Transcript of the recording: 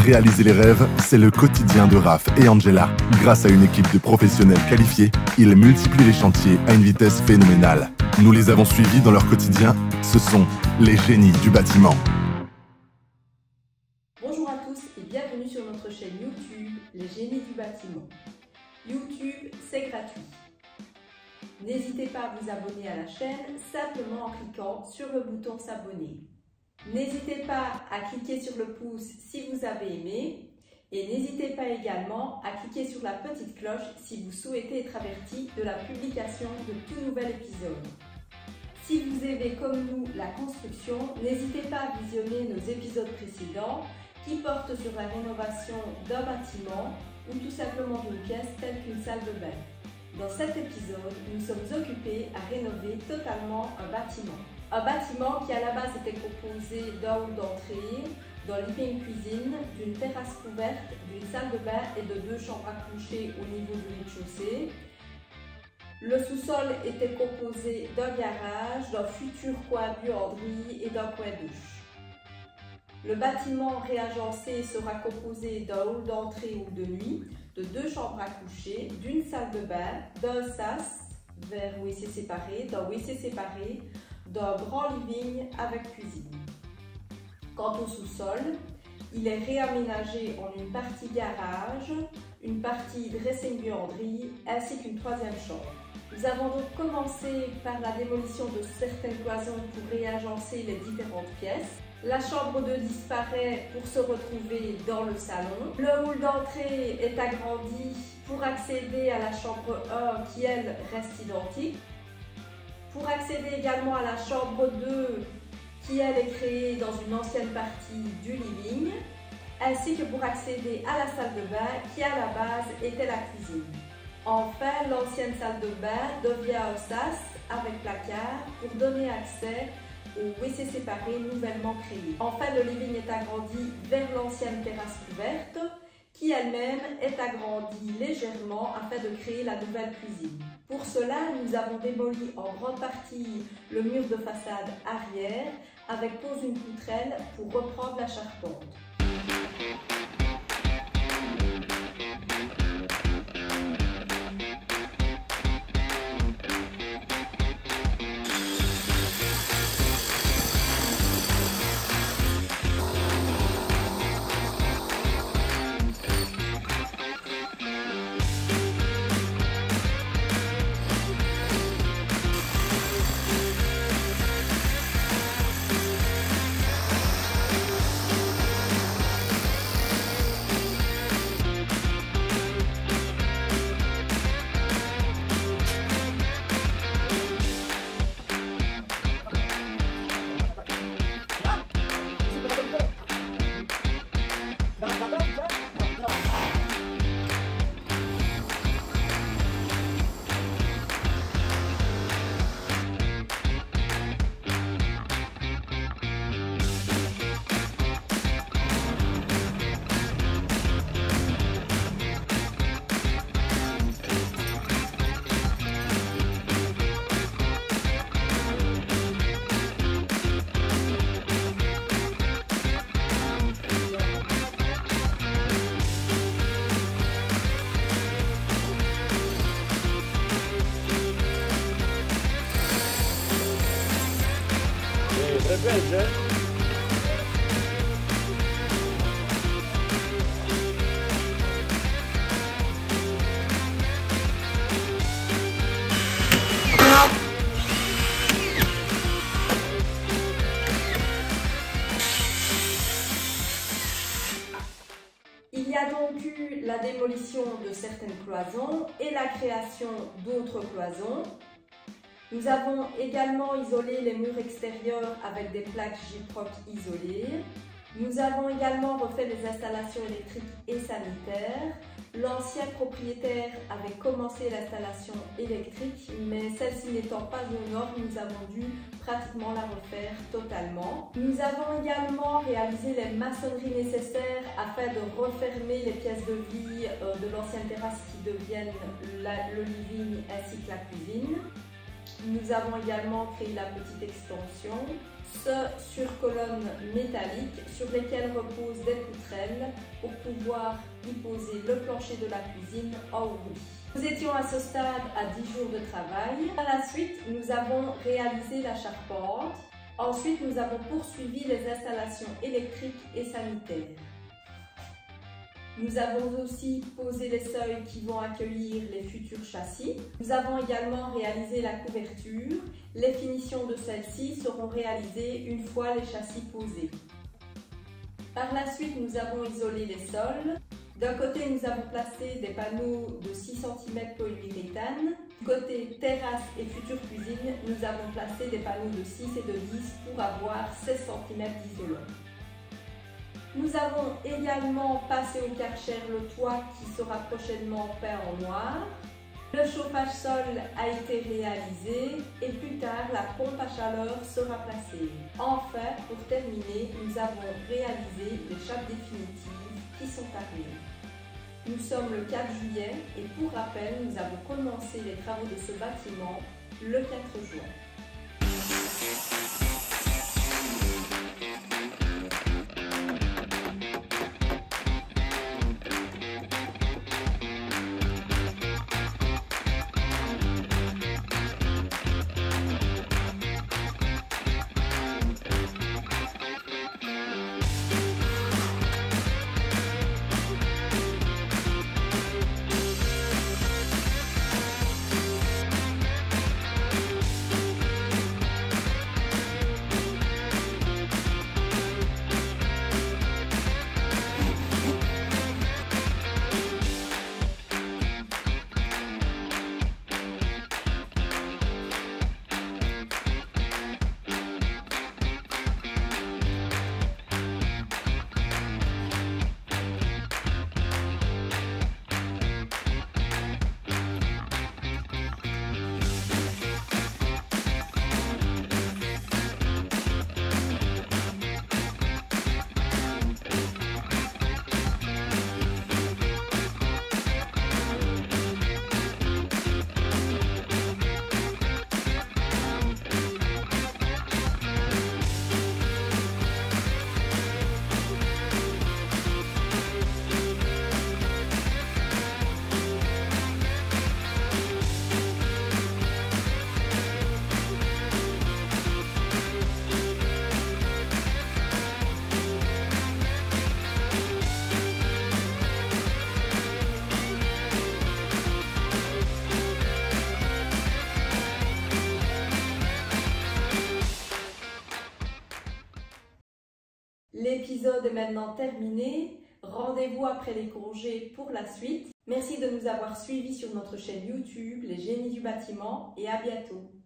Réaliser les rêves, c'est le quotidien de Raph et Angela. Grâce à une équipe de professionnels qualifiés, ils multiplient les chantiers à une vitesse phénoménale. Nous les avons suivis dans leur quotidien. Ce sont les génies du bâtiment. Bonjour à tous et bienvenue sur notre chaîne YouTube, les génies du bâtiment. YouTube, c'est gratuit. N'hésitez pas à vous abonner à la chaîne simplement en cliquant sur le bouton s'abonner. N'hésitez pas à cliquer sur le pouce si vous avez aimé et n'hésitez pas également à cliquer sur la petite cloche si vous souhaitez être averti de la publication de tout nouvel épisode. Si vous aimez comme nous la construction, n'hésitez pas à visionner nos épisodes précédents qui portent sur la rénovation d'un bâtiment ou tout simplement d'une pièce telle qu'une salle de bain. Dans cet épisode, nous sommes occupés à rénover totalement un bâtiment. Un bâtiment qui à la base était composé d'un hall d'entrée, d'un living-cuisine, d'une terrasse couverte, d'une salle de bain et de 2 chambres à coucher au niveau du rez-de-chaussée. Le sous-sol était composé d'un garage, d'un futur coin buanderie et d'un coin douche. Le bâtiment réagencé sera composé d'un hall d'entrée ou de nuit, de 2 chambres à coucher, d'une salle de bain, d'un sas vers WC séparé, d'un WC séparé, d'un grand living avec cuisine. Quant au sous-sol, il est réaménagé en une partie garage, une partie dressing-buanderie ainsi qu'une 3e chambre. Nous avons donc commencé par la démolition de certaines cloisons pour réagencer les différentes pièces. La chambre 2 disparaît pour se retrouver dans le salon. Le hall d'entrée est agrandi pour accéder à la chambre 1 qui, elle, reste identique. Pour accéder également à la chambre 2 qui, elle, est créée dans une ancienne partie du living, ainsi que pour accéder à la salle de bain qui, à la base, était la cuisine. Enfin, l'ancienne salle de bain devient un sas avec placard pour donner accès au WC séparé nouvellement créé. Enfin, le living est agrandi vers l'ancienne terrasse couverte qui elle-même est agrandie légèrement afin de créer la nouvelle cuisine. Pour cela, nous avons démoli en grande partie le mur de façade arrière avec pose une poutrelle pour reprendre la charpente. Très Il y a donc eu la démolition de certaines cloisons et la création d'autres cloisons. Nous avons également isolé les murs extérieurs avec des plaques Gyproc isolées. Nous avons également refait les installations électriques et sanitaires. L'ancien propriétaire avait commencé l'installation électrique, mais celle-ci n'étant pas aux normes, nous avons dû pratiquement la refaire totalement. Nous avons également réalisé les maçonneries nécessaires afin de refermer les pièces de vie de l'ancienne terrasse qui deviennent le living ainsi que la cuisine. Nous avons également créé la petite extension. sur colonnes métalliques sur lesquelles reposent des poutrelles pour pouvoir y poser le plancher de la cuisine en roulis. Nous étions à ce stade à 10 jours de travail. Par la suite, nous avons réalisé la charpente. Ensuite, nous avons poursuivi les installations électriques et sanitaires. Nous avons aussi posé les seuils qui vont accueillir les futurs châssis. Nous avons également réalisé la couverture. Les finitions de celle-ci seront réalisées une fois les châssis posés. Par la suite, nous avons isolé les sols. D'un côté, nous avons placé des panneaux de 6 cm polyuréthane. Du côté terrasse et future cuisine, nous avons placé des panneaux de 6 et de 10 pour avoir 16 cm d'isolant. Nous avons également passé au Karcher le toit qui sera prochainement peint en noir. Le chauffage sol a été réalisé et plus tard la pompe à chaleur sera placée. Enfin, pour terminer, nous avons réalisé les chapes définitives qui sont arrivées. Nous sommes le 4 juillet et pour rappel, nous avons commencé les travaux de ce bâtiment le 4 juin. L'épisode est maintenant terminé. Rendez-vous après les congés pour la suite. Merci de nous avoir suivis sur notre chaîne YouTube Les Génies du Bâtiment et à bientôt.